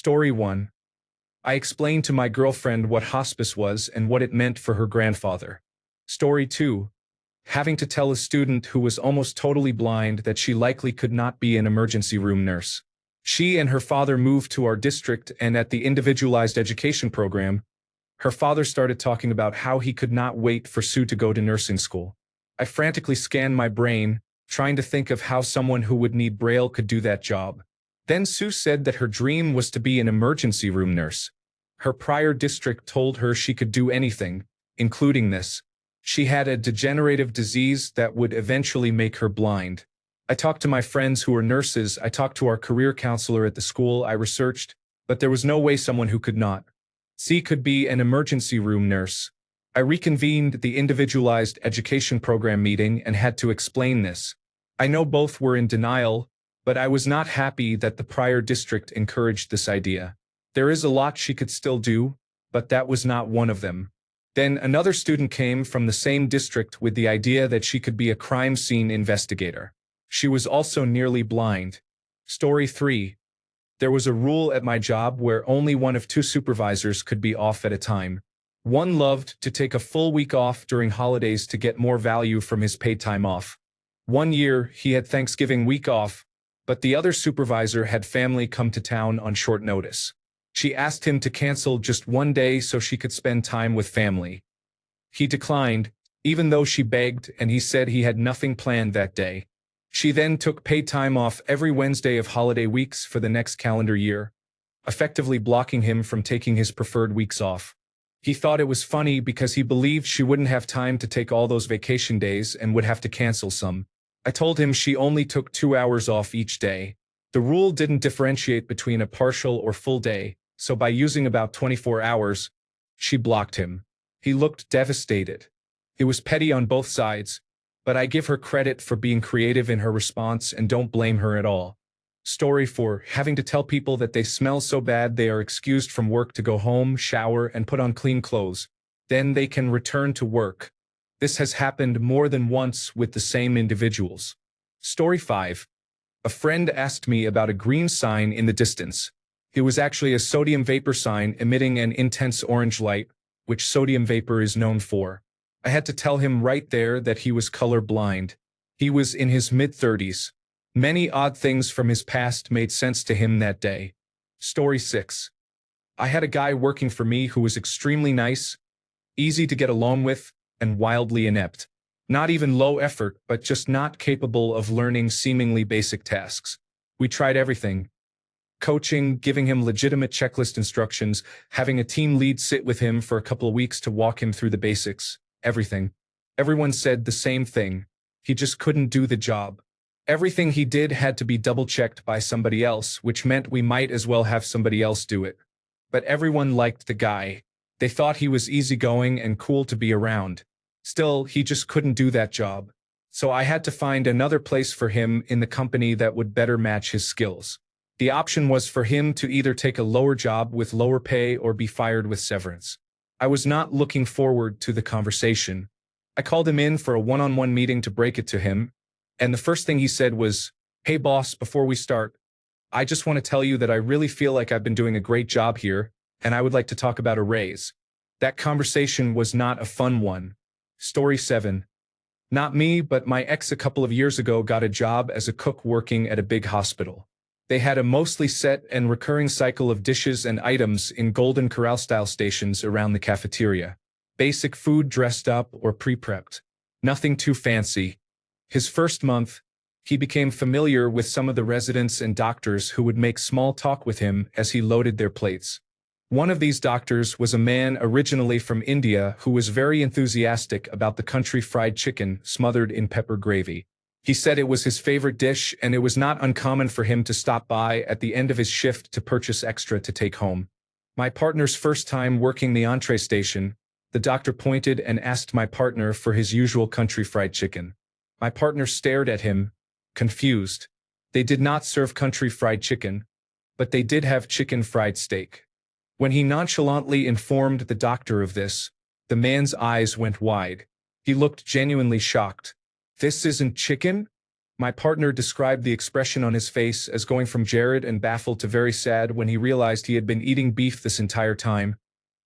Story 1. I explained to my girlfriend what hospice was and what it meant for her grandfather. Story 2. Having to tell a student who was almost totally blind that she likely could not be an emergency room nurse. She and her father moved to our district, and at the individualized education program, her father started talking about how he could not wait for Sue to go to nursing school. I frantically scanned my brain, trying to think of how someone who would need Braille could do that job. Then Sue said that her dream was to be an emergency room nurse. Her prior district told her she could do anything, including this. She had a degenerative disease that would eventually make her blind. I talked to my friends who were nurses, I talked to our career counselor at the school, I researched, but there was no way someone who could not see could be an emergency room nurse. I reconvened the individualized education program meeting and had to explain this. I know both were in denial, but I was not happy that the prior district encouraged this idea. There is a lot she could still do, but that was not one of them. Then another student came from the same district with the idea that she could be a crime scene investigator. She was also nearly blind. Story 3. There was a rule at my job where only one of two supervisors could be off at a time. One loved to take a full week off during holidays to get more value from his paid time off. One year, he had Thanksgiving week off, but the other supervisor had family come to town on short notice. She asked him to cancel just one day so she could spend time with family. He declined, even though she begged, and he said he had nothing planned that day. She then took paid time off every Wednesday of holiday weeks for the next calendar year, effectively blocking him from taking his preferred weeks off. He thought it was funny because he believed she wouldn't have time to take all those vacation days and would have to cancel some. I told him she only took 2 hours off each day. The rule didn't differentiate between a partial or full day, so by using about 24 hours, she blocked him. He looked devastated. It was petty on both sides, but I give her credit for being creative in her response and don't blame her at all. Story 4. Having to tell people that they smell so bad they are excused from work to go home, shower, and put on clean clothes. Then they can return to work. This has happened more than once with the same individuals. Story 5. A friend asked me about a green sign in the distance. It was actually a sodium vapor sign emitting an intense orange light, which sodium vapor is known for. I had to tell him right there that he was color blind. He was in his mid-30s. Many odd things from his past made sense to him that day. Story 6. I had a guy working for me who was extremely nice, easy to get along with, and wildly inept. Not even low effort, but just not capable of learning seemingly basic tasks. We tried everything. Coaching, giving him legitimate checklist instructions, having a team lead sit with him for a couple of weeks to walk him through the basics. Everything. Everyone said the same thing. He just couldn't do the job. Everything he did had to be double-checked by somebody else, which meant we might as well have somebody else do it. But everyone liked the guy. They thought he was easygoing and cool to be around. Still, he just couldn't do that job. So I had to find another place for him in the company that would better match his skills. The option was for him to either take a lower job with lower pay or be fired with severance. I was not looking forward to the conversation. I called him in for a one-on-one meeting to break it to him, and the first thing he said was, "Hey boss, before we start, I just want to tell you that I really feel like I've been doing a great job here, and I would like to talk about a raise." That conversation was not a fun one. Story 7. Not me, but my ex a couple of years ago got a job as a cook working at a big hospital. They had a mostly set and recurring cycle of dishes and items in Golden Corral-style stations around the cafeteria. Basic food dressed up or pre-prepped. Nothing too fancy. His first month, he became familiar with some of the residents and doctors who would make small talk with him as he loaded their plates. One of these doctors was a man originally from India who was very enthusiastic about the country fried chicken smothered in pepper gravy. He said it was his favorite dish, and it was not uncommon for him to stop by at the end of his shift to purchase extra to take home. My partner's first time working the entree station, the doctor pointed and asked my partner for his usual country fried chicken. My partner stared at him, confused. They did not serve country fried chicken, but they did have chicken fried steak. When he nonchalantly informed the doctor of this, the man's eyes went wide. He looked genuinely shocked. "This isn't chicken?" My partner described the expression on his face as going from Jared and baffled to very sad when he realized he had been eating beef this entire time,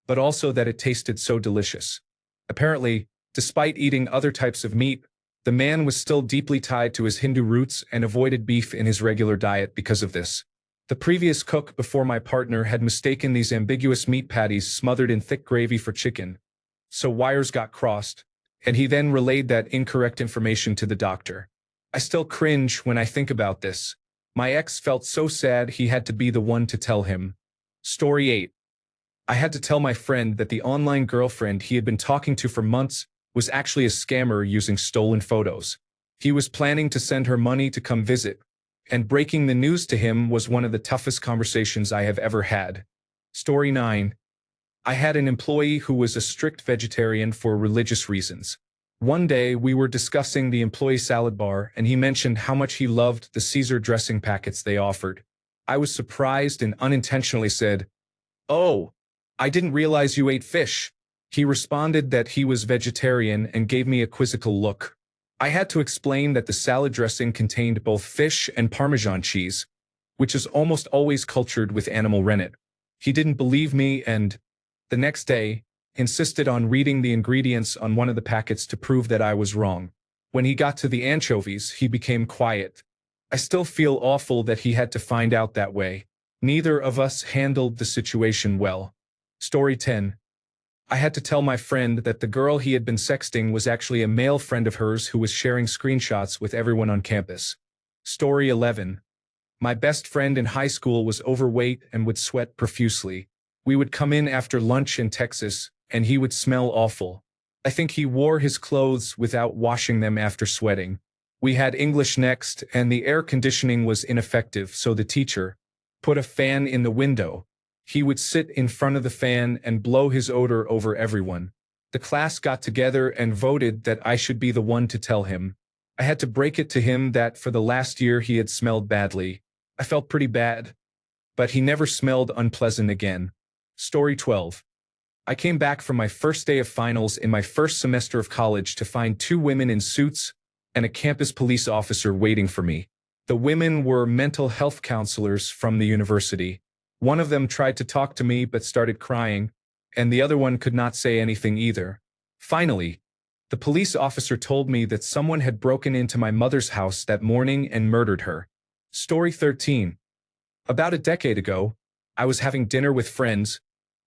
but also that it tasted so delicious. Apparently, despite eating other types of meat, the man was still deeply tied to his Hindu roots and avoided beef in his regular diet because of this. The previous cook before my partner had mistaken these ambiguous meat patties smothered in thick gravy for chicken, so wires got crossed, and he then relayed that incorrect information to the doctor. I still cringe when I think about this. My ex felt so sad he had to be the one to tell him. Story 8. I had to tell my friend that the online girlfriend he had been talking to for months was actually a scammer using stolen photos. He was planning to send her money to come visit, and breaking the news to him was one of the toughest conversations I have ever had. Story 9. I had an employee who was a strict vegetarian for religious reasons. One day, we were discussing the employee salad bar, and he mentioned how much he loved the Caesar dressing packets they offered. I was surprised and unintentionally said, "Oh, I didn't realize you ate fish." He responded that he was vegetarian and gave me a quizzical look. I had to explain that the salad dressing contained both fish and Parmesan cheese, which is almost always cultured with animal rennet. He didn't believe me and, the next day, insisted on reading the ingredients on one of the packets to prove that I was wrong. When he got to the anchovies, he became quiet. I still feel awful that he had to find out that way. Neither of us handled the situation well. Story 10. I had to tell my friend that the girl he had been sexting was actually a male friend of hers who was sharing screenshots with everyone on campus. Story 11. My best friend in high school was overweight and would sweat profusely. We would come in after lunch in Texas, and he would smell awful. I think he wore his clothes without washing them after sweating. We had English next, and the air conditioning was ineffective, so the teacher put a fan in the window. He would sit in front of the fan and blow his odor over everyone. The class got together and voted that I should be the one to tell him. I had to break it to him that for the last year he had smelled badly. I felt pretty bad, but he never smelled unpleasant again. Story 12. I came back from my first day of finals in my first semester of college to find two women in suits and a campus police officer waiting for me. The women were mental health counselors from the university. One of them tried to talk to me but started crying, and the other one could not say anything either. Finally, the police officer told me that someone had broken into my mother's house that morning and murdered her. Story 13. About a decade ago, I was having dinner with friends,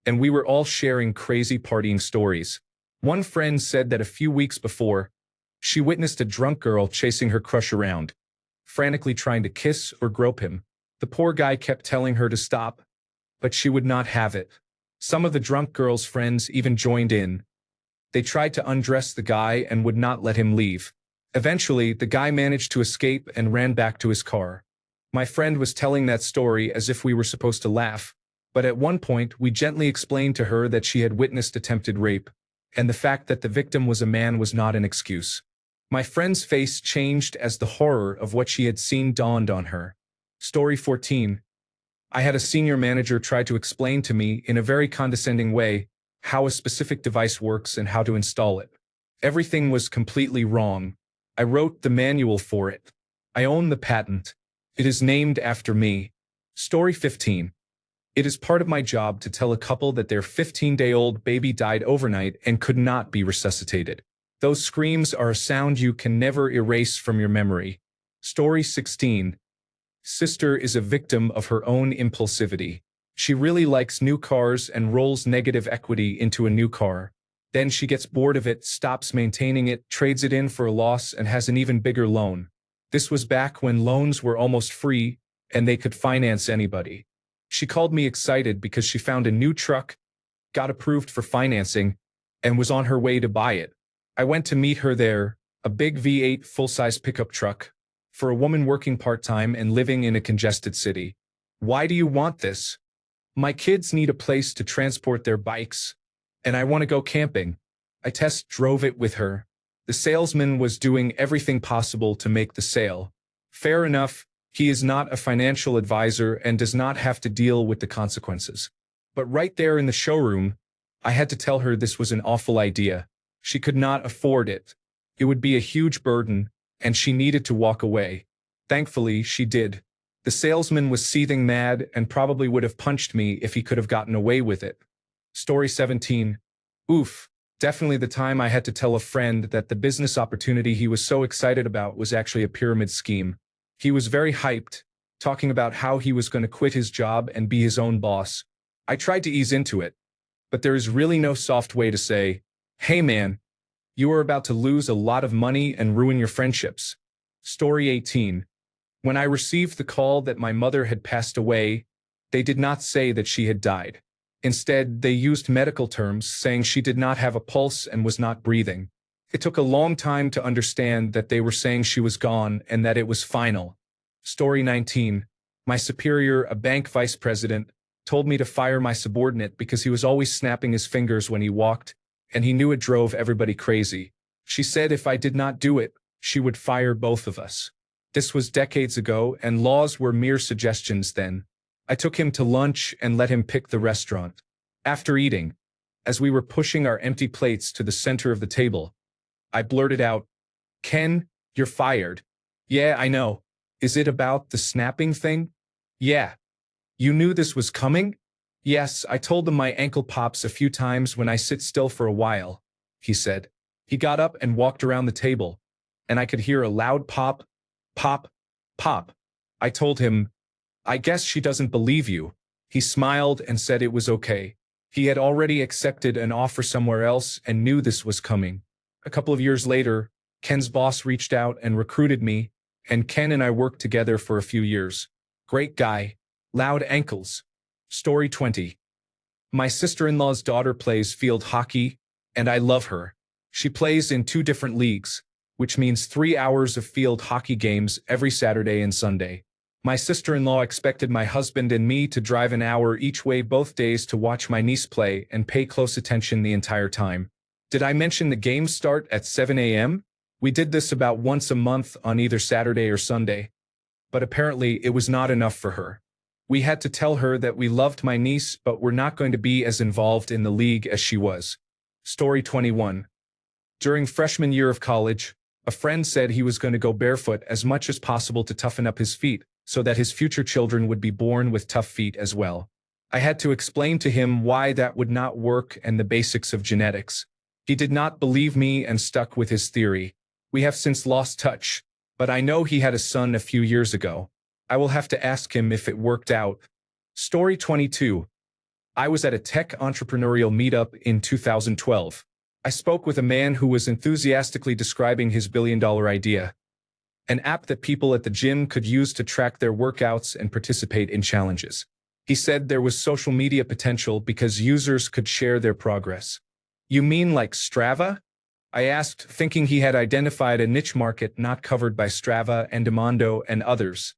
and we were all sharing crazy partying stories. One friend said that a few weeks before, she witnessed a drunk girl chasing her crush around, frantically trying to kiss or grope him. The poor guy kept telling her to stop, but she would not have it. Some of the drunk girl's friends even joined in. They tried to undress the guy and would not let him leave. Eventually, the guy managed to escape and ran back to his car. My friend was telling that story as if we were supposed to laugh, but at one point we gently explained to her that she had witnessed attempted rape, and the fact that the victim was a man was not an excuse. My friend's face changed as the horror of what she had seen dawned on her. Story 14. I had a senior manager try to explain to me in a very condescending way how a specific device works and how to install it. Everything was completely wrong. I wrote the manual for it. I own the patent. It is named after me. Story 15. It is part of my job to tell a couple that their 15-day-old baby died overnight and could not be resuscitated. Those screams are a sound you can never erase from your memory. Story 16. Sister is a victim of her own impulsivity. She really likes new cars and rolls negative equity into a new car. Then she gets bored of it, stops maintaining it, trades it in for a loss, and has an even bigger loan. This was back when loans were almost free and they could finance anybody. She called me excited because she found a new truck, got approved for financing, and was on her way to buy it. I went to meet her there, a big V8 full-size pickup truck, for a woman working part-time and living in a congested city. Why do you want this? My kids need a place to transport their bikes, and I want to go camping. I test drove it with her. The salesman was doing everything possible to make the sale. Fair enough. He is not a financial advisor and does not have to deal with the consequences. But right there in the showroom, I had to tell her this was an awful idea. She could not afford it. It would be a huge burden, and she needed to walk away. Thankfully, she did. The salesman was seething mad and probably would have punched me if he could have gotten away with it. Story 17. Oof, definitely the time I had to tell a friend that the business opportunity he was so excited about was actually a pyramid scheme. He was very hyped, talking about how he was going to quit his job and be his own boss. I tried to ease into it, but there is really no soft way to say, "Hey man, you are about to lose a lot of money and ruin your friendships." Story 18. When I received the call that my mother had passed away, they did not say that she had died. Instead, they used medical terms, saying she did not have a pulse and was not breathing. It took a long time to understand that they were saying she was gone and that it was final. Story 19. My superior, a bank vice president, told me to fire my subordinate because he was always snapping his fingers when he walked, and he knew it drove everybody crazy. She said if I did not do it, she would fire both of us. This was decades ago, and laws were mere suggestions then. I took him to lunch and let him pick the restaurant. After eating, as we were pushing our empty plates to the center of the table, I blurted out, "Ken, you're fired." "Yeah, I know. Is it about the snapping thing?" "Yeah." "You knew this was coming?" "Yes, I told them my ankle pops a few times when I sit still for a while," he said. He got up and walked around the table, and I could hear a loud pop, pop, pop. I told him, "I guess she doesn't believe you." He smiled and said it was okay. He had already accepted an offer somewhere else and knew this was coming. A couple of years later, Ken's boss reached out and recruited me, and Ken and I worked together for a few years. Great guy. Loud ankles. Story 20. My sister-in-law's daughter plays field hockey, and I love her. She plays in 2 different leagues, which means 3 hours of field hockey games every Saturday and Sunday. My sister-in-law expected my husband and me to drive an hour each way both days to watch my niece play and pay close attention the entire time. Did I mention the games start at 7 a.m.? We did this about once a month on either Saturday or Sunday. But apparently it was not enough for her. We had to tell her that we loved my niece but were not going to be as involved in the league as she was. Story 21. During freshman year of college, a friend said he was going to go barefoot as much as possible to toughen up his feet, so that his future children would be born with tough feet as well. I had to explain to him why that would not work and the basics of genetics. He did not believe me and stuck with his theory. We have since lost touch, but I know he had a son a few years ago. I will have to ask him if it worked out. Story 22. I was at a tech entrepreneurial meetup in 2012. I spoke with a man who was enthusiastically describing his billion-dollar idea. An app that people at the gym could use to track their workouts and participate in challenges. He said there was social media potential because users could share their progress. "You mean like Strava?" I asked, thinking he had identified a niche market not covered by Strava and Demondo and others.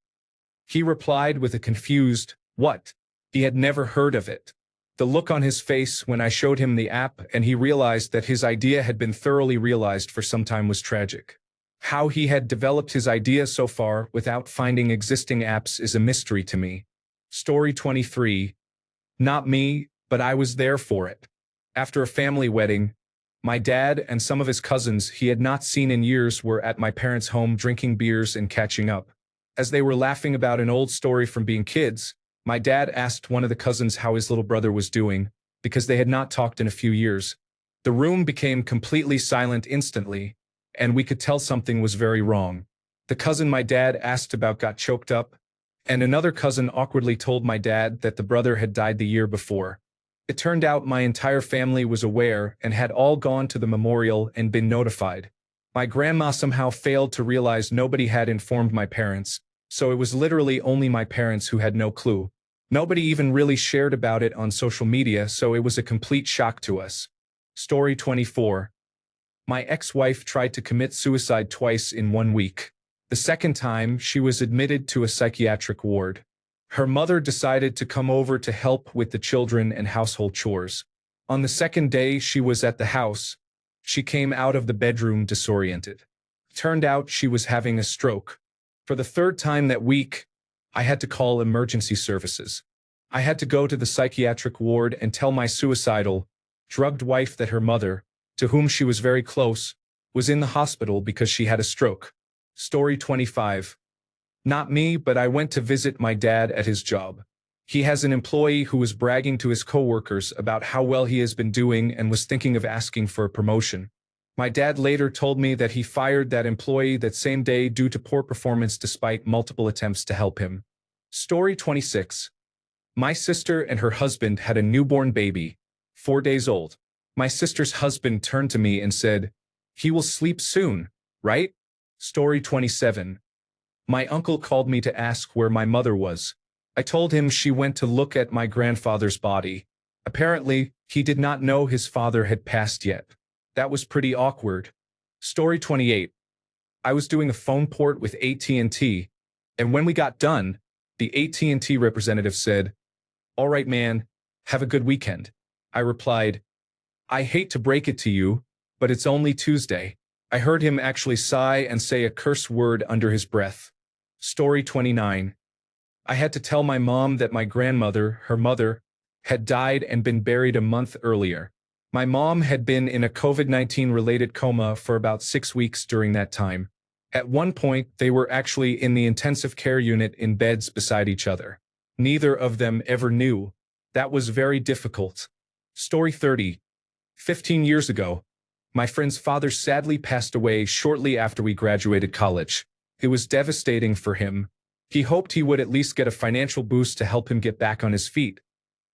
He replied with a confused, "What?" He had never heard of it. The look on his face when I showed him the app and he realized that his idea had been thoroughly realized for some time was tragic. How he had developed his idea so far without finding existing apps is a mystery to me. Story 23. Not me, but I was there for it. After a family wedding, my dad and some of his cousins he had not seen in years were at my parents' home drinking beers and catching up. As they were laughing about an old story from being kids, my dad asked one of the cousins how his little brother was doing, because they had not talked in a few years. The room became completely silent instantly, and we could tell something was very wrong. The cousin my dad asked about got choked up, and another cousin awkwardly told my dad that the brother had died the year before. It turned out my entire family was aware and had all gone to the memorial and been notified. My grandma somehow failed to realize nobody had informed my parents, so it was literally only my parents who had no clue. Nobody even really shared about it on social media, so it was a complete shock to us. Story 24. My ex-wife tried to commit suicide twice in 1 week. The second time, she was admitted to a psychiatric ward. Her mother decided to come over to help with the children and household chores. On the second day she was at the house, she came out of the bedroom disoriented. Turned out she was having a stroke. For the third time that week, I had to call emergency services. I had to go to the psychiatric ward and tell my suicidal, drugged wife that her mother, to whom she was very close, was in the hospital because she had a stroke. Story 25. Not me, but I went to visit my dad at his job. He has an employee who was bragging to his coworkers about how well he has been doing and was thinking of asking for a promotion. My dad later told me that he fired that employee that same day due to poor performance despite multiple attempts to help him. Story 26. My sister and her husband had a newborn baby, 4 days old. My sister's husband turned to me and said, "He will sleep soon, right?" Story 27. My uncle called me to ask where my mother was. I told him she went to look at my grandfather's body. Apparently, he did not know his father had passed yet. That was pretty awkward. Story 28. I was doing a phone port with AT&T, and when we got done, the AT&T representative said, "All right, man, have a good weekend." I replied, "I hate to break it to you, but it's only Tuesday." I heard him actually sigh and say a curse word under his breath. Story 29. I had to tell my mom that my grandmother, her mother, had died and been buried a month earlier. My mom had been in a COVID-19 related coma for about 6 weeks during that time. At one point, they were actually in the intensive care unit in beds beside each other. Neither of them ever knew. That was very difficult. Story 30. 15 years ago, my friend's father sadly passed away shortly after we graduated college. It was devastating for him. He hoped he would at least get a financial boost to help him get back on his feet.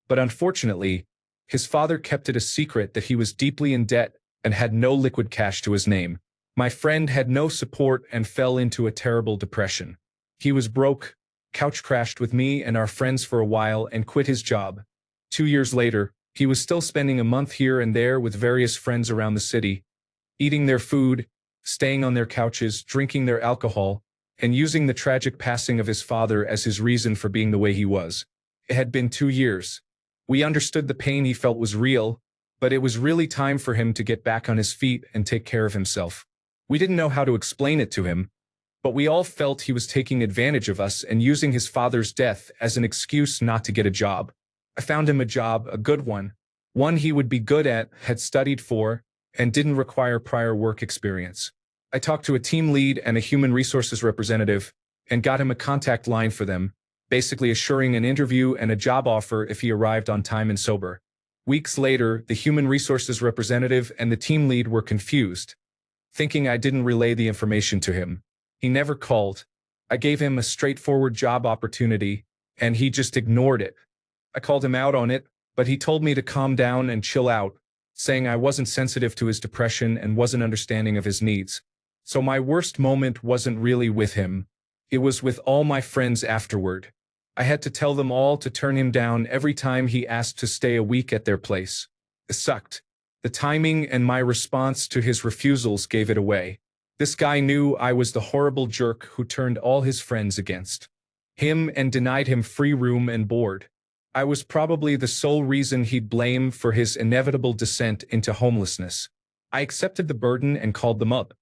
But unfortunately, his father kept it a secret that he was deeply in debt and had no liquid cash to his name. My friend had no support and fell into a terrible depression. He was broke, couch crashed with me and our friends for a while and quit his job. 2 years later, he was still spending a month here and there with various friends around the city, eating their food, staying on their couches, drinking their alcohol, and using the tragic passing of his father as his reason for being the way he was. It had been 2 years. We understood the pain he felt was real, but it was really time for him to get back on his feet and take care of himself. We didn't know how to explain it to him, but we all felt he was taking advantage of us and using his father's death as an excuse not to get a job. I found him a job, a good one he would be good at, had studied for, and didn't require prior work experience. I talked to a team lead and a human resources representative and got him a contact line for them, basically assuring an interview and a job offer if he arrived on time and sober. Weeks later, the human resources representative and the team lead were confused, thinking I didn't relay the information to him. He never called. I gave him a straightforward job opportunity, and he just ignored it. I called him out on it, but he told me to calm down and chill out, saying I wasn't sensitive to his depression and wasn't understanding of his needs. So my worst moment wasn't really with him. It was with all my friends afterward. I had to tell them all to turn him down every time he asked to stay a week at their place. It sucked. The timing and my response to his refusals gave it away. This guy knew I was the horrible jerk who turned all his friends against him and denied him free room and board. I was probably the sole reason he'd blame for his inevitable descent into homelessness. I accepted the burden and called them up,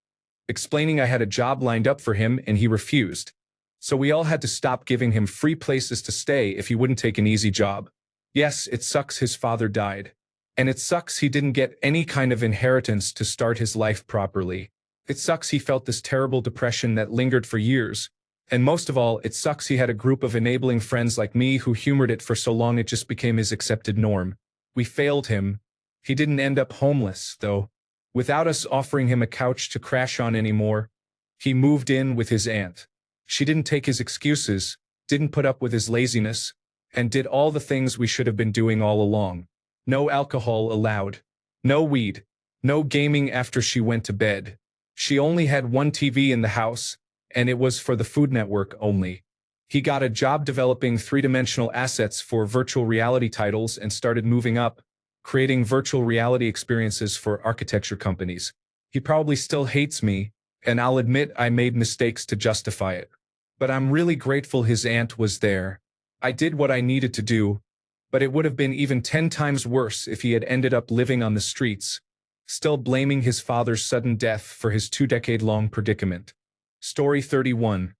explaining I had a job lined up for him and he refused. So we all had to stop giving him free places to stay if he wouldn't take an easy job. Yes, it sucks his father died. And it sucks he didn't get any kind of inheritance to start his life properly. It sucks he felt this terrible depression that lingered for years. And most of all, it sucks he had a group of enabling friends like me who humored it for so long it just became his accepted norm. We failed him. He didn't end up homeless, though. Without us offering him a couch to crash on anymore, he moved in with his aunt. She didn't take his excuses, didn't put up with his laziness, and did all the things we should have been doing all along. No alcohol allowed. No weed. No gaming after she went to bed. She only had one TV in the house, and it was for the Food Network only. He got a job developing three-dimensional assets for virtual reality titles and started moving up, creating virtual reality experiences for architecture companies. He probably still hates me, and I'll admit I made mistakes to justify it. But I'm really grateful his aunt was there. I did what I needed to do, but it would have been even 10 times worse if he had ended up living on the streets, still blaming his father's sudden death for his 2-decade-long predicament. Story 31.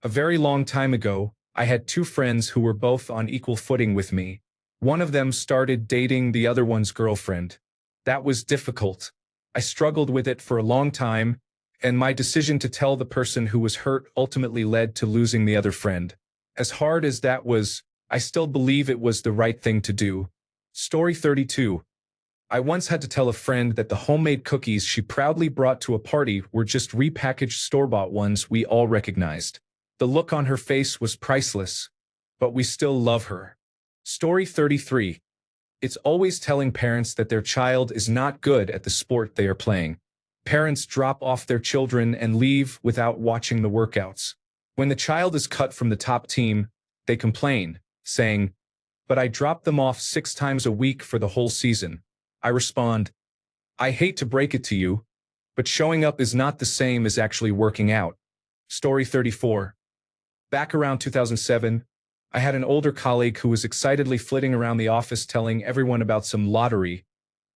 A very long time ago, I had 2 friends who were both on equal footing with me. One of them started dating the other one's girlfriend. That was difficult. I struggled with it for a long time, and my decision to tell the person who was hurt ultimately led to losing the other friend. As hard as that was, I still believe it was the right thing to do. Story 32. I once had to tell a friend that the homemade cookies she proudly brought to a party were just repackaged store-bought ones we all recognized. The look on her face was priceless, but we still love her. Story 33. It's always telling parents that their child is not good at the sport they are playing. Parents drop off their children and leave without watching the workouts. When the child is cut from the top team, they complain, saying, "But I dropped them off 6 times a week for the whole season." I respond, "I hate to break it to you, but showing up is not the same as actually working out." Story 34. Back around 2007, I had an older colleague who was excitedly flitting around the office telling everyone about some lottery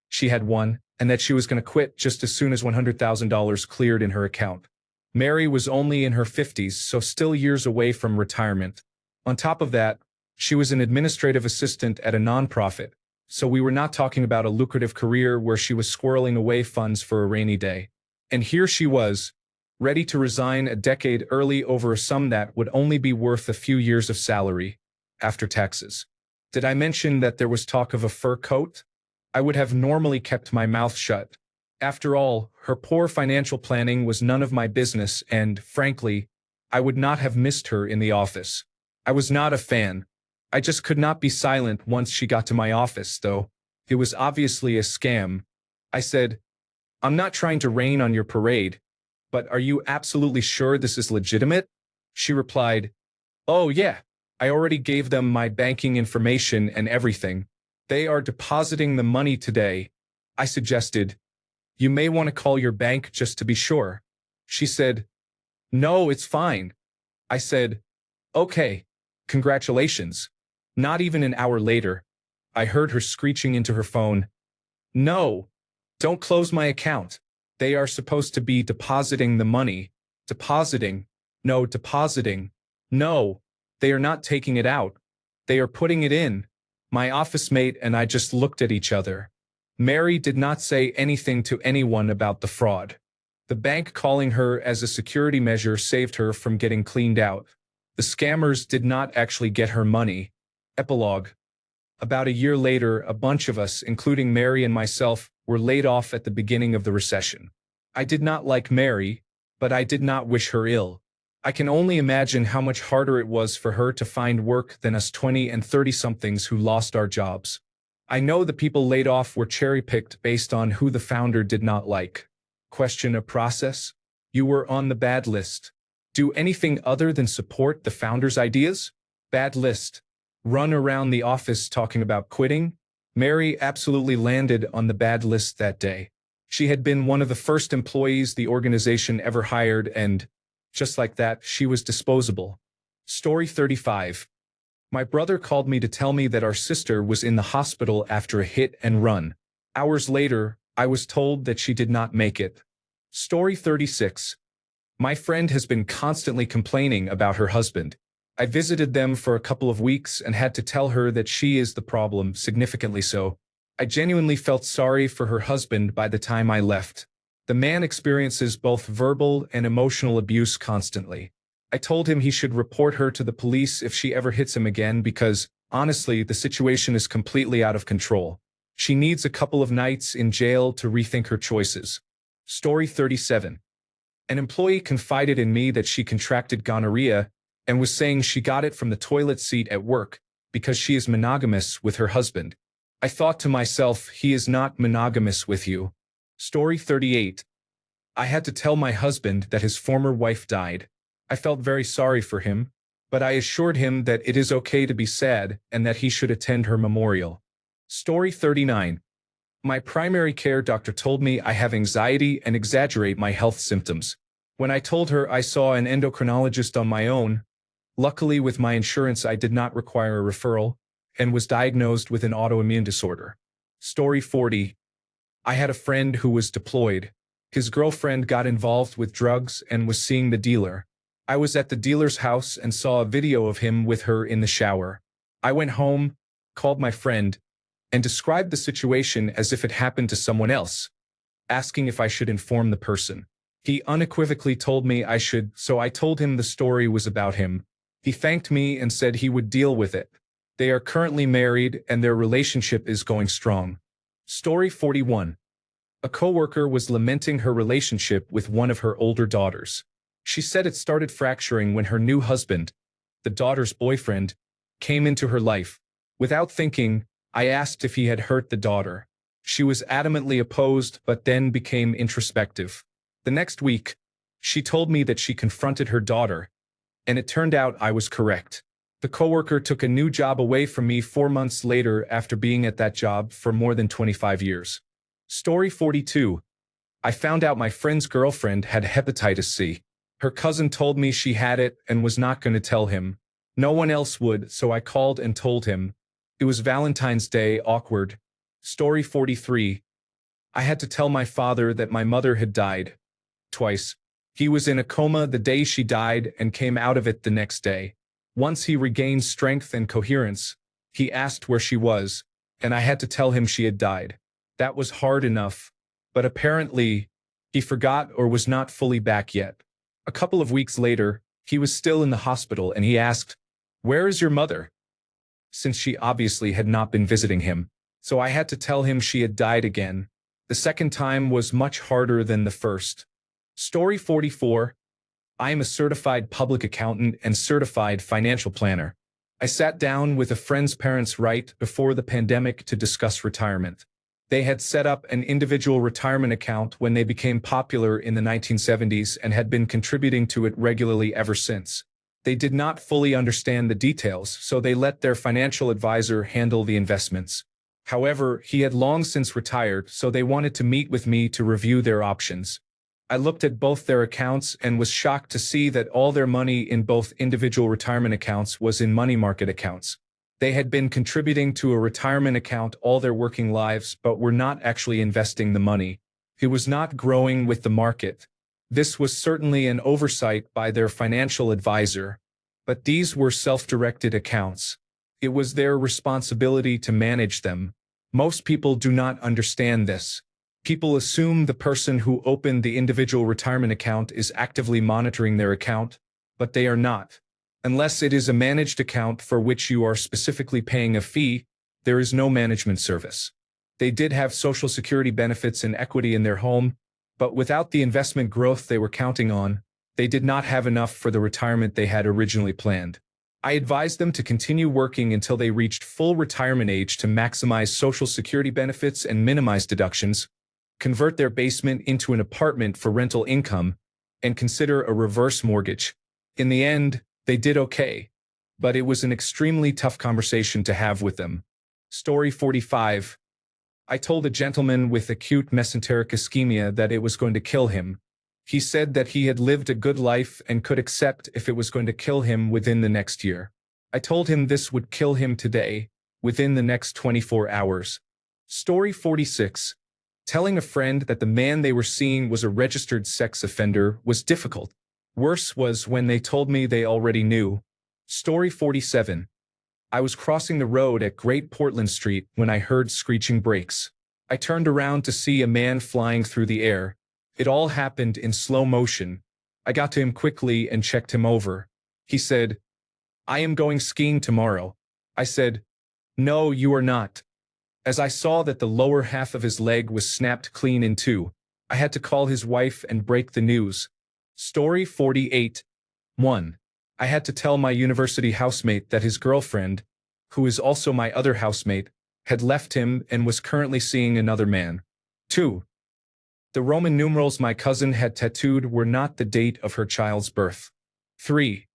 she had won, and that she was going to quit just as soon as $100,000 cleared in her account. Mary was only in her 50s, so still years away from retirement. On top of that, she was an administrative assistant at a nonprofit, so we were not talking about a lucrative career where she was squirreling away funds for a rainy day. And here she was, ready to resign a decade early over a sum that would only be worth a few years of salary, after taxes. Did I mention that there was talk of a fur coat? I would have normally kept my mouth shut. After all, her poor financial planning was none of my business and, frankly, I would not have missed her in the office. I was not a fan. I just could not be silent once she got to my office, though. It was obviously a scam. I said, "I'm not trying to rain on your parade, but are you absolutely sure this is legitimate?" She replied, "Oh yeah, I already gave them my banking information and everything. They are depositing the money today." I suggested, "You may want to call your bank just to be sure." She said, "No, it's fine." I said, "Okay, congratulations." Not even an hour later, I heard her screeching into her phone, "No, don't close my account. They are supposed to be depositing the money. Depositing. No, depositing. No, they are not taking it out. They are putting it in." My office mate and I just looked at each other. Mary did not say anything to anyone about the fraud. The bank calling her as a security measure saved her from getting cleaned out. The scammers did not actually get her money. Epilogue. About a year later, a bunch of us, including Mary and myself, were laid off at the beginning of the recession. I did not like Mary, but I did not wish her ill. I can only imagine how much harder it was for her to find work than us 20 and 30-somethings who lost our jobs. I know the people laid off were cherry-picked based on who the founder did not like. Question a process? You were on the bad list. Do anything other than support the founder's ideas? Bad list. Run around the office talking about quitting? Mary absolutely landed on the bad list that day. She had been one of the first employees the organization ever hired and, just like that, she was disposable. Story 35. My brother called me to tell me that our sister was in the hospital after a hit and run. Hours later, I was told that she did not make it. Story 36. My friend has been constantly complaining about her husband. I visited them for a couple of weeks and had to tell her that she is the problem, significantly so. I genuinely felt sorry for her husband by the time I left. The man experiences both verbal and emotional abuse constantly. I told him he should report her to the police if she ever hits him again because, honestly, the situation is completely out of control. She needs a couple of nights in jail to rethink her choices. Story 37. An employee confided in me that she contracted gonorrhea and was saying she got it from the toilet seat at work because she is monogamous with her husband. I thought to myself, he is not monogamous with you. Story 38. I had to tell my husband that his former wife died. I felt very sorry for him, but I assured him that it is okay to be sad and that he should attend her memorial. Story 39. My primary care doctor told me I have anxiety and exaggerate my health symptoms. When I told her I saw an endocrinologist on my own, luckily with my insurance I did not require a referral, and was diagnosed with an autoimmune disorder. Story 40. I had a friend who was deployed. His girlfriend got involved with drugs and was seeing the dealer. I was at the dealer's house and saw a video of him with her in the shower. I went home, called my friend, and described the situation as if it happened to someone else, asking if I should inform the person. He unequivocally told me I should, so I told him the story was about him. He thanked me and said he would deal with it. They are currently married and their relationship is going strong. Story 41. A coworker was lamenting her relationship with one of her older daughters. She said it started fracturing when her new husband, the daughter's boyfriend, came into her life. Without thinking, I asked if he had hurt the daughter. She was adamantly opposed but then became introspective. The next week, she told me that she confronted her daughter, and it turned out I was correct. The coworker took a new job away from me 4 months later after being at that job for more than 25 years. Story 42. I found out my friend's girlfriend had hepatitis C. Her cousin told me she had it and was not going to tell him. No one else would, so I called and told him. It was Valentine's Day, awkward. Story 43. I had to tell my father that my mother had died. Twice. He was in a coma the day she died and came out of it the next day. Once he regained strength and coherence, he asked where she was, and I had to tell him she had died. That was hard enough, but apparently, he forgot or was not fully back yet. A couple of weeks later, he was still in the hospital and he asked, "Where is your mother?" Since she obviously had not been visiting him, so I had to tell him she had died again. The second time was much harder than the first. Story 44. I am a certified public accountant and certified financial planner. I sat down with a friend's parents right before the pandemic to discuss retirement. They had set up an individual retirement account when they became popular in the 1970s and had been contributing to it regularly ever since. They did not fully understand the details, so they let their financial advisor handle the investments. However, he had long since retired, so they wanted to meet with me to review their options. I looked at both their accounts and was shocked to see that all their money in both individual retirement accounts was in money market accounts. They had been contributing to a retirement account all their working lives but were not actually investing the money. It was not growing with the market. This was certainly an oversight by their financial advisor, but these were self-directed accounts. It was their responsibility to manage them. Most people do not understand this. People assume the person who opened the individual retirement account is actively monitoring their account, but they are not. Unless it is a managed account for which you are specifically paying a fee, there is no management service. They did have Social Security benefits and equity in their home, but without the investment growth they were counting on, they did not have enough for the retirement they had originally planned. I advised them to continue working until they reached full retirement age to maximize Social Security benefits and minimize deductions, convert their basement into an apartment for rental income, and consider a reverse mortgage. In the end, they did okay, but it was an extremely tough conversation to have with them. Story 45. I told a gentleman with acute mesenteric ischemia that it was going to kill him. He said that he had lived a good life and could accept if it was going to kill him within the next year. I told him this would kill him today, within the next 24 hours. Story 46. Telling a friend that the man they were seeing was a registered sex offender was difficult. Worse was when they told me they already knew. Story 47. I was crossing the road at Great Portland Street when I heard screeching brakes. I turned around to see a man flying through the air. It all happened in slow motion. I got to him quickly and checked him over. He said, "I am going skiing tomorrow." I said, "No, you are not." As I saw that the lower half of his leg was snapped clean in two, I had to call his wife and break the news. Story 48. 1. I had to tell my university housemate that his girlfriend, who is also my other housemate, had left him and was currently seeing another man. 2. The Roman numerals my cousin had tattooed were not the date of her child's birth. 3.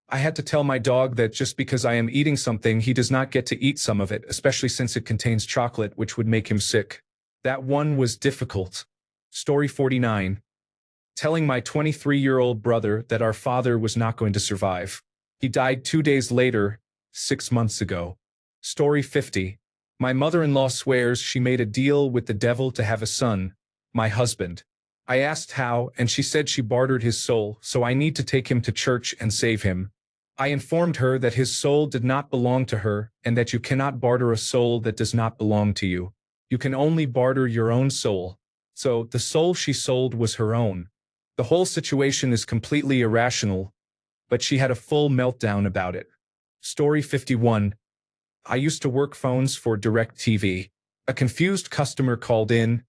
I had to tell my dog that just because I am eating something, he does not get to eat some of it, especially since it contains chocolate, which would make him sick. That one was difficult. Story 49. Telling my 23-year-old brother that our father was not going to survive. He died 2 days later, 6 months ago. Story 50. My mother-in-law swears she made a deal with the devil to have a son, my husband. I asked how, and she said she bartered his soul, so I need to take him to church and save him. I informed her that his soul did not belong to her, and that you cannot barter a soul that does not belong to you. You can only barter your own soul. So, the soul she sold was her own. The whole situation is completely irrational, but she had a full meltdown about it. Story 51. I used to work phones for DirecTV. A confused customer called in,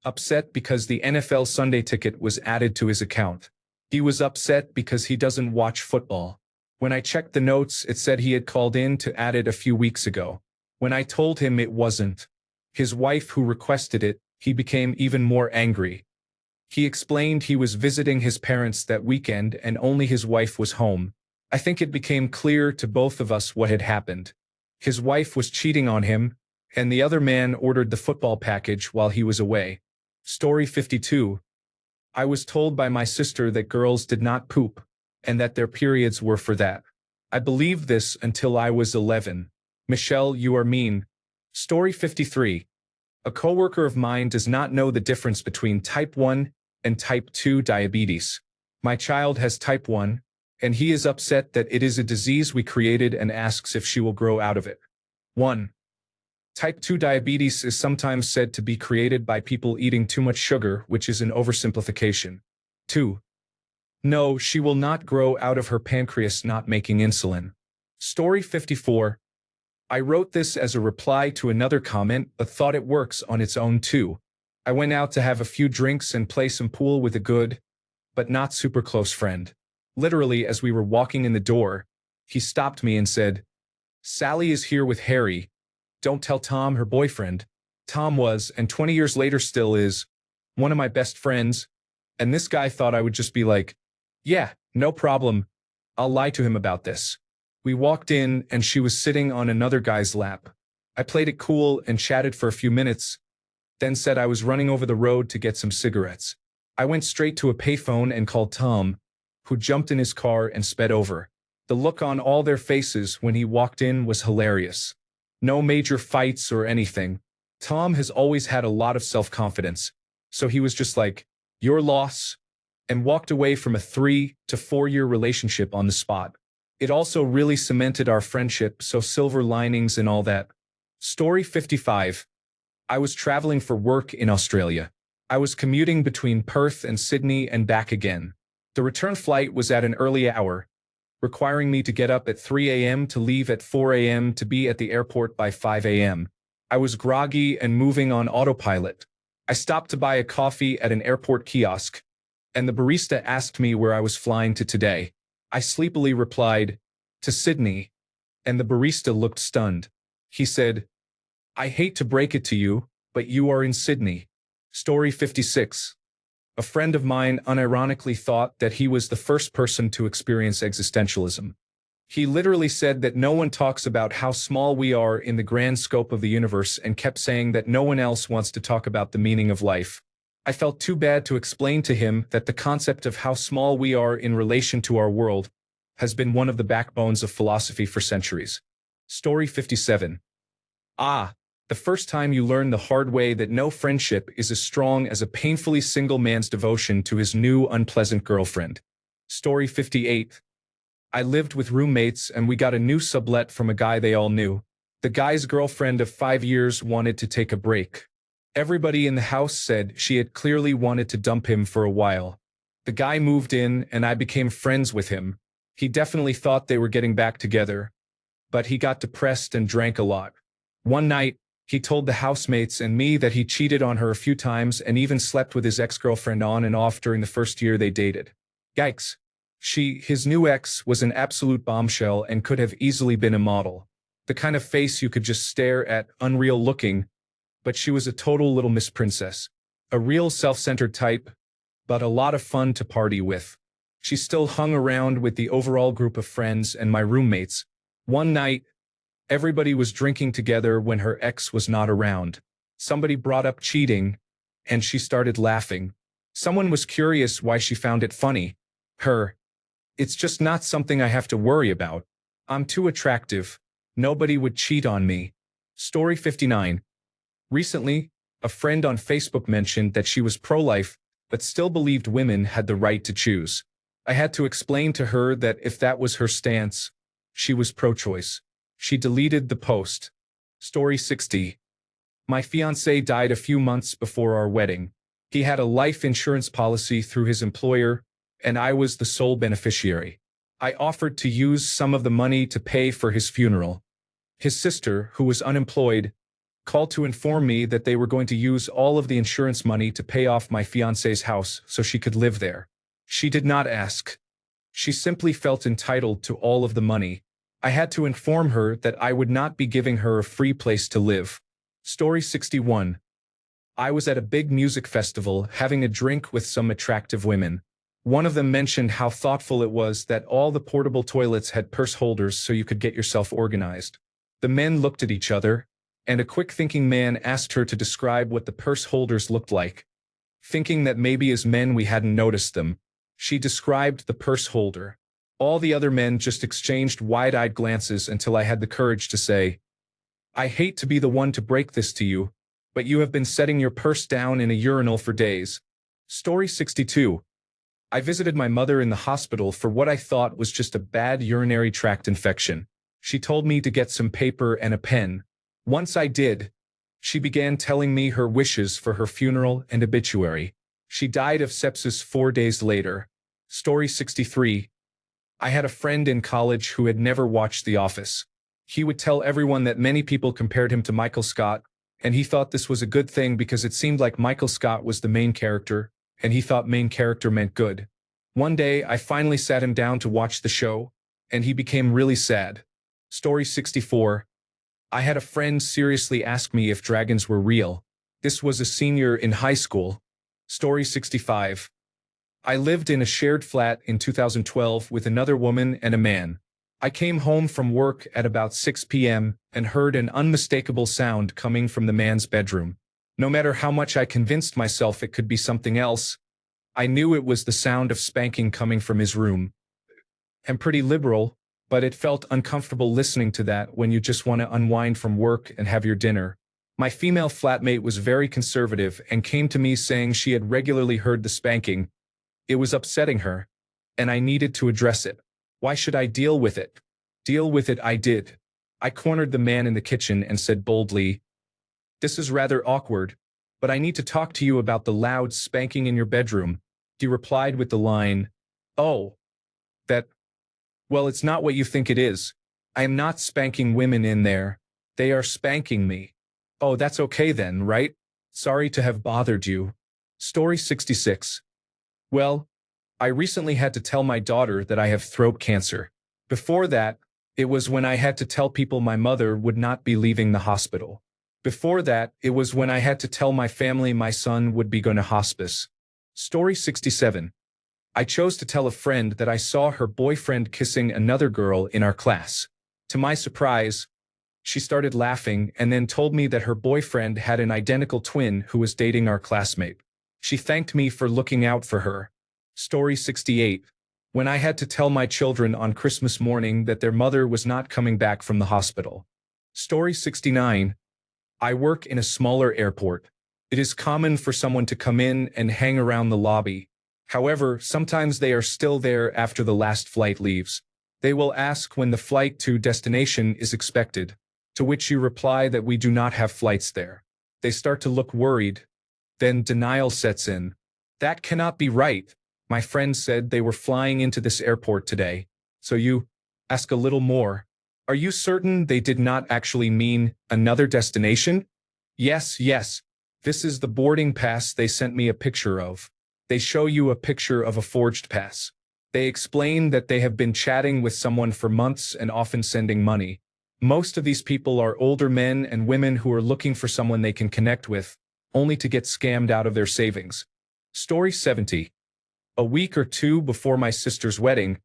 upset because the NFL Sunday ticket was added to his account. He was upset because he doesn't watch football. When I checked the notes, it said he had called in to add it a few weeks ago. When I told him it wasn't his wife who requested it, he became even more angry. He explained he was visiting his parents that weekend and only his wife was home. I think it became clear to both of us what had happened. His wife was cheating on him, and the other man ordered the football package while he was away. Story 52. I was told by my sister that girls did not poop, and that their periods were for that. I believed this until I was 11. Michelle, you are mean. Story 53. A coworker of mine does not know the difference between type 1 and type 2 diabetes. My child has type 1, and he is upset that it is a disease we created and asks if she will grow out of it. 1. Type 2 diabetes is sometimes said to be created by people eating too much sugar, which is an oversimplification. 2. No, she will not grow out of her pancreas not making insulin. Story 54. I wrote this as a reply to another comment but thought it works on its own too. I went out to have a few drinks and play some pool with a good, but not super close friend. Literally, as we were walking in the door, he stopped me and said, "Sally is here with Harry. Don't tell Tom, her boyfriend." Tom was, and 20 years later still is, one of my best friends, and this guy thought I would just be like, "Yeah, no problem. I'll lie to him about this." We walked in and she was sitting on another guy's lap. I played it cool and chatted for a few minutes, then said I was running over the road to get some cigarettes. I went straight to a payphone and called Tom, who jumped in his car and sped over. The look on all their faces when he walked in was hilarious. No major fights or anything. Tom has always had a lot of self-confidence, so he was just like, "Your loss," and walked away from a 3 to 4 year relationship on the spot. It also really cemented our friendship, so silver linings and all that. Story 55. I was traveling for work in Australia. I was commuting between Perth and Sydney and back again. The return flight was at an early hour, requiring me to get up at 3 a.m. to leave at 4 a.m. to be at the airport by 5 a.m. I was groggy and moving on autopilot. I stopped to buy a coffee at an airport kiosk, and the barista asked me where I was flying to today. I sleepily replied, "To Sydney," and the barista looked stunned. He said, "I hate to break it to you, but you are in Sydney." Story 56. A friend of mine unironically thought that he was the first person to experience existentialism. He literally said that no one talks about how small we are in the grand scope of the universe and kept saying that no one else wants to talk about the meaning of life. I felt too bad to explain to him that the concept of how small we are in relation to our world has been one of the backbones of philosophy for centuries. Story 57. The first time you learn the hard way that no friendship is as strong as a painfully single man's devotion to his new unpleasant girlfriend. Story 58. I lived with roommates and we got a new sublet from a guy they all knew. The guy's girlfriend of 5 years wanted to take a break. Everybody in the house said she had clearly wanted to dump him for a while. The guy moved in and I became friends with him. He definitely thought they were getting back together, but he got depressed and drank a lot. One night, he told the housemates and me that he cheated on her a few times and even slept with his ex-girlfriend on and off during the first year they dated. Yikes. His new ex, was an absolute bombshell and could have easily been a model. The kind of face you could just stare at, unreal looking, but she was a total little Miss Princess. A real self-centered type, but a lot of fun to party with. She still hung around with the overall group of friends and my roommates. One night, everybody was drinking together when her ex was not around. Somebody brought up cheating, and she started laughing. Someone was curious why she found it funny. It's just not something I have to worry about. I'm too attractive. Nobody would cheat on me. Story 59. Recently, a friend on Facebook mentioned that she was pro-life, but still believed women had the right to choose. I had to explain to her that if that was her stance, she was pro-choice. She deleted the post. Story 60. My fiancé died a few months before our wedding. He had a life insurance policy through his employer, and I was the sole beneficiary. I offered to use some of the money to pay for his funeral. His sister, who was unemployed, called to inform me that they were going to use all of the insurance money to pay off my fiancé's house so she could live there. She did not ask. She simply felt entitled to all of the money. I had to inform her that I would not be giving her a free place to live. Story 61. I was at a big music festival having a drink with some attractive women. One of them mentioned how thoughtful it was that all the portable toilets had purse holders so you could get yourself organized. The men looked at each other, and a quick-thinking man asked her to describe what the purse holders looked like. Thinking that maybe as men we hadn't noticed them, she described the purse holder. All the other men just exchanged wide-eyed glances until I had the courage to say, "I hate to be the one to break this to you, but you have been setting your purse down in a urinal for days." Story 62. I visited my mother in the hospital for what I thought was just a bad urinary tract infection. She told me to get some paper and a pen. Once I did, she began telling me her wishes for her funeral and obituary. She died of sepsis 4 days later. Story 63. I had a friend in college who had never watched The Office. He would tell everyone that many people compared him to Michael Scott, and he thought this was a good thing because it seemed like Michael Scott was the main character, and he thought main character meant good. One day, I finally sat him down to watch the show, and he became really sad. Story 64. I had a friend seriously ask me if dragons were real. This was a senior in high school. Story 65. I lived in a shared flat in 2012 with another woman and a man. I came home from work at about 6 p.m. and heard an unmistakable sound coming from the man's bedroom. No matter how much I convinced myself it could be something else, I knew it was the sound of spanking coming from his room. I'm pretty liberal, but it felt uncomfortable listening to that when you just want to unwind from work and have your dinner. My female flatmate was very conservative and came to me saying she had regularly heard the spanking. It was upsetting her, and I needed to address it. Why should I deal with it? Deal with it I did. I cornered the man in the kitchen and said boldly, "This is rather awkward, but I need to talk to you about the loud spanking in your bedroom." He replied with the line, "Oh, that, well, it's not what you think it is. I am not spanking women in there. They are spanking me." "Oh, that's okay then, right? Sorry to have bothered you." Story 66. Well, I recently had to tell my daughter that I have throat cancer. Before that, it was when I had to tell people my mother would not be leaving the hospital. Before that, it was when I had to tell my family my son would be going to hospice. Story 67. I chose to tell a friend that I saw her boyfriend kissing another girl in our class. To my surprise, she started laughing and then told me that her boyfriend had an identical twin who was dating our classmate. She thanked me for looking out for her. Story 68. When I had to tell my children on Christmas morning that their mother was not coming back from the hospital. Story 69. I work in a smaller airport. It is common for someone to come in and hang around the lobby. However, sometimes they are still there after the last flight leaves. They will ask when the flight to destination is expected, to which you reply that we do not have flights there. They start to look worried. Then denial sets in. "That cannot be right. My friend said they were flying into this airport today." So you ask a little more. "Are you certain they did not actually mean another destination?" Yes, yes. This is the boarding pass they sent me a picture of." They show you a picture of a forged pass. They explain that they have been chatting with someone for months and often sending money. Most of these people are older men and women who are looking for someone they can connect with, only to get scammed out of their savings. Story 70. A week or two before my sister's wedding,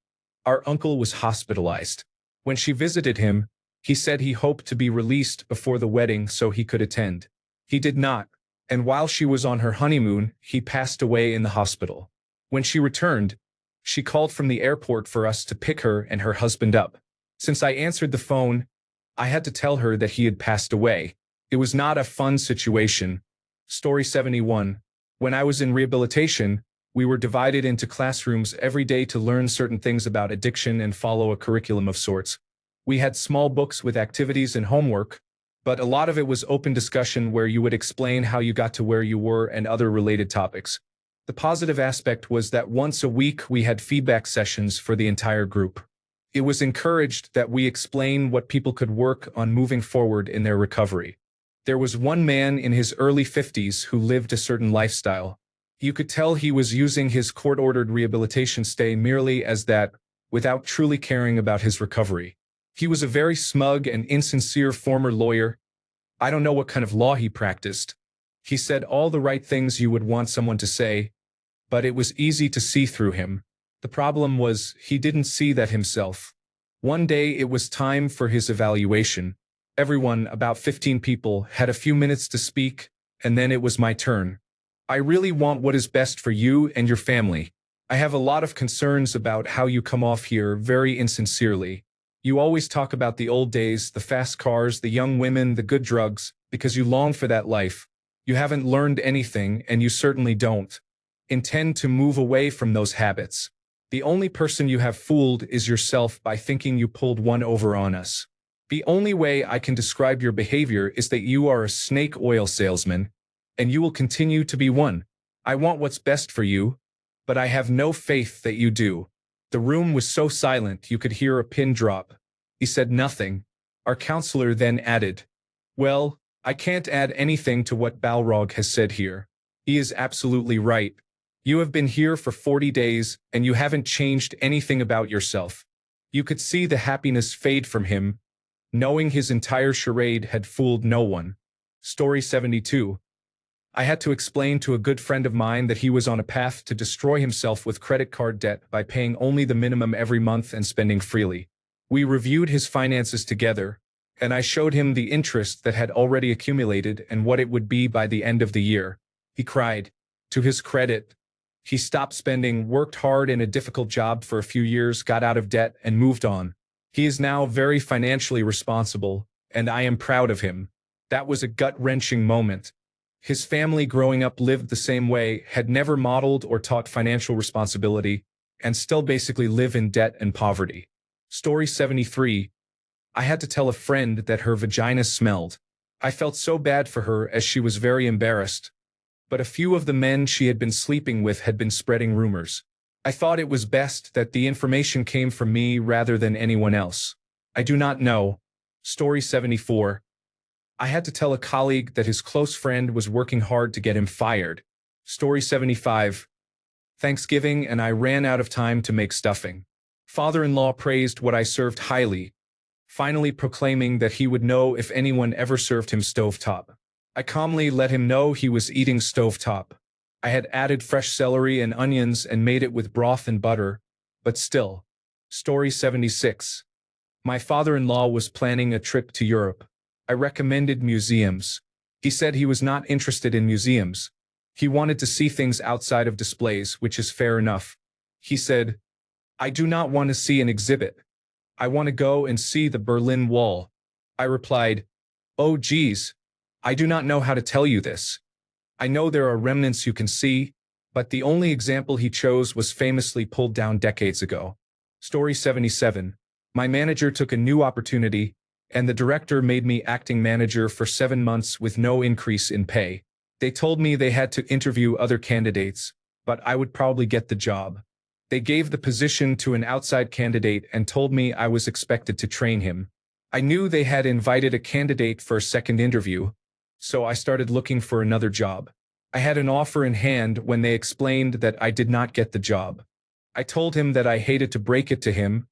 our uncle was hospitalized. When she visited him, he said he hoped to be released before the wedding so he could attend. He did not, and while she was on her honeymoon, he passed away in the hospital. When she returned, she called from the airport for us to pick her and her husband up. Since I answered the phone, I had to tell her that he had passed away. It was not a fun situation. Story 71. When I was in rehabilitation, we were divided into classrooms every day to learn certain things about addiction and follow a curriculum of sorts. We had small books with activities and homework, but a lot of it was open discussion where you would explain how you got to where you were and other related topics. The positive aspect was that once a week we had feedback sessions for the entire group. It was encouraged that we explain what people could work on moving forward in their recovery. There was one man in his early 50s who lived a certain lifestyle. You could tell he was using his court-ordered rehabilitation stay merely as that, without truly caring about his recovery. He was a very smug and insincere former lawyer. I don't know what kind of law he practiced. He said all the right things you would want someone to say, but it was easy to see through him. The problem was, he didn't see that himself. One day it was time for his evaluation. Everyone, about 15 people, had a few minutes to speak, and then it was my turn. I really want what is best for you and your family. I have a lot of concerns about how you come off here very insincerely. You always talk about the old days, the fast cars, the young women, the good drugs, because you long for that life. You haven't learned anything, and you certainly don't intend to move away from those habits. The only person you have fooled is yourself by thinking you pulled one over on us. The only way I can describe your behavior is that you are a snake oil salesman, and you will continue to be one. I want what's best for you, but I have no faith that you do. The room was so silent you could hear a pin drop. He said nothing. Our counselor then added, "Well, I can't add anything to what Balrog has said here. He is absolutely right. You have been here for 40 days, and you haven't changed anything about yourself." You could see the happiness fade from him, knowing his entire charade had fooled no one. Story 72. I had to explain to a good friend of mine that he was on a path to destroy himself with credit card debt by paying only the minimum every month and spending freely. We reviewed his finances together, and I showed him the interest that had already accumulated and what it would be by the end of the year. He cried. To his credit, he stopped spending, worked hard in a difficult job for a few years, got out of debt, and moved on. He is now very financially responsible, and I am proud of him. That was a gut-wrenching moment. His family growing up lived the same way, had never modeled or taught financial responsibility, and still basically live in debt and poverty. Story 73. I had to tell a friend that her vagina smelled. I felt so bad for her as she was very embarrassed. But a few of the men she had been sleeping with had been spreading rumors. I thought it was best that the information came from me rather than anyone else. I do not know. Story 74. I had to tell a colleague that his close friend was working hard to get him fired. Story 75. Thanksgiving, and I ran out of time to make stuffing. Father-in-law praised what I served highly, finally proclaiming that he would know if anyone ever served him stovetop. I calmly let him know he was eating stovetop. I had added fresh celery and onions and made it with broth and butter, but still. Story 76. My father-in-law was planning a trip to Europe. I recommended museums. He said he was not interested in museums. He wanted to see things outside of displays, which is fair enough. He said, "I do not want to see an exhibit. I want to go and see the Berlin Wall." I replied, "Oh geez, I do not know how to tell you this. I know there are remnants you can see, but the only example he chose was famously pulled down decades ago." Story 77. My manager took a new opportunity, and the director made me acting manager for 7 months with no increase in pay. They told me they had to interview other candidates, but I would probably get the job. They gave the position to an outside candidate and told me I was expected to train him. I knew they had invited a candidate for a second interview, so I started looking for another job. I had an offer in hand when they explained that I did not get the job. I told him that I hated to break it to him,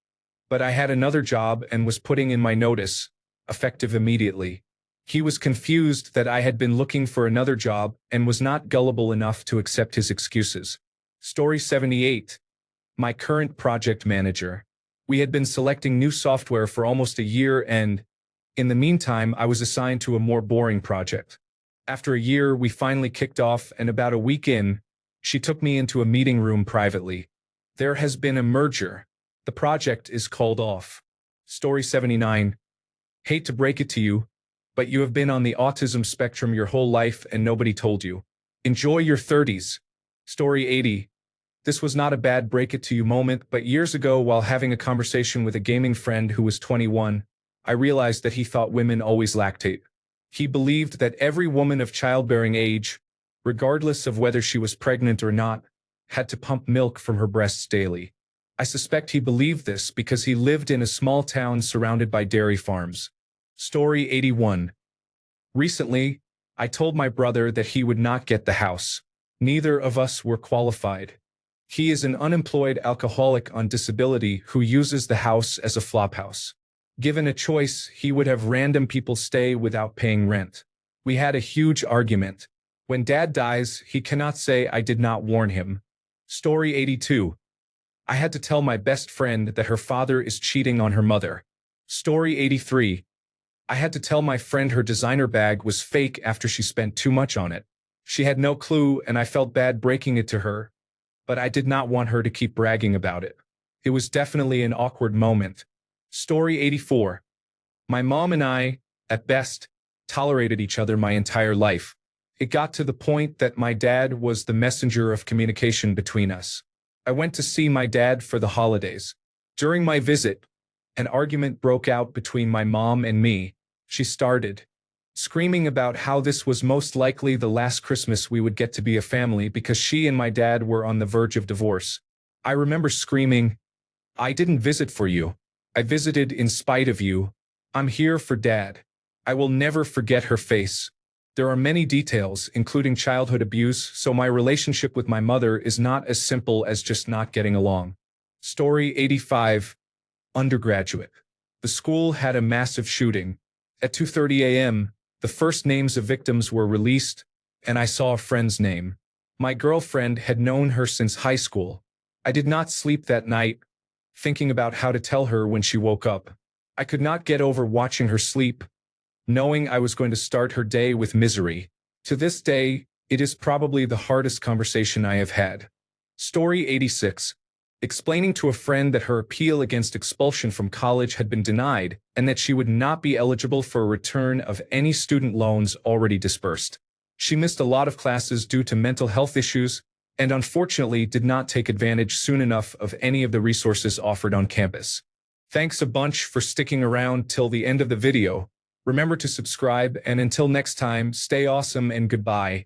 but I had another job and was putting in my notice, effective immediately. He was confused that I had been looking for another job and was not gullible enough to accept his excuses. Story 78. My current project manager. We had been selecting new software for almost a year and, in the meantime, I was assigned to a more boring project. After a year, we finally kicked off, and about a week in, she took me into a meeting room privately. There has been a merger. The project is called off. Story 79. Hate to break it to you, but you have been on the autism spectrum your whole life and nobody told you. Enjoy your 30s. Story 80. This was not a bad break it to you moment, but years ago while having a conversation with a gaming friend who was 21, I realized that he thought women always lactate. He believed that every woman of childbearing age, regardless of whether she was pregnant or not, had to pump milk from her breasts daily. I suspect he believed this because he lived in a small town surrounded by dairy farms. Story 81. Recently, I told my brother that he would not get the house. Neither of us were qualified. He is an unemployed alcoholic on disability who uses the house as a flophouse. Given a choice, he would have random people stay without paying rent. We had a huge argument. When Dad dies, he cannot say I did not warn him. Story 82. I had to tell my best friend that her father is cheating on her mother. Story 83. I had to tell my friend her designer bag was fake after she spent too much on it. She had no clue and I felt bad breaking it to her, but I did not want her to keep bragging about it. It was definitely an awkward moment. Story 84. My mom and I, at best, tolerated each other my entire life. It got to the point that my dad was the messenger of communication between us. I went to see my dad for the holidays. During my visit, an argument broke out between my mom and me. She started screaming about how this was most likely the last Christmas we would get to be a family because she and my dad were on the verge of divorce. I remember screaming, "I didn't visit for you. I visited in spite of you. I'm here for Dad." I will never forget her face. There are many details, including childhood abuse, so my relationship with my mother is not as simple as just not getting along. Story 85. Undergraduate. The school had a massive shooting. At 2:30 a.m., the first names of victims were released, and I saw a friend's name. My girlfriend had known her since high school. I did not sleep that night, thinking about how to tell her when she woke up. I could not get over watching her sleep, knowing I was going to start her day with misery. To this day, it is probably the hardest conversation I have had. Story 86. Explaining to a friend that her appeal against expulsion from college had been denied and that she would not be eligible for a return of any student loans already disbursed. She missed a lot of classes due to mental health issues and unfortunately did not take advantage soon enough of any of the resources offered on campus. Thanks a bunch for sticking around till the end of the video. Remember to subscribe, and until next time, stay awesome and goodbye.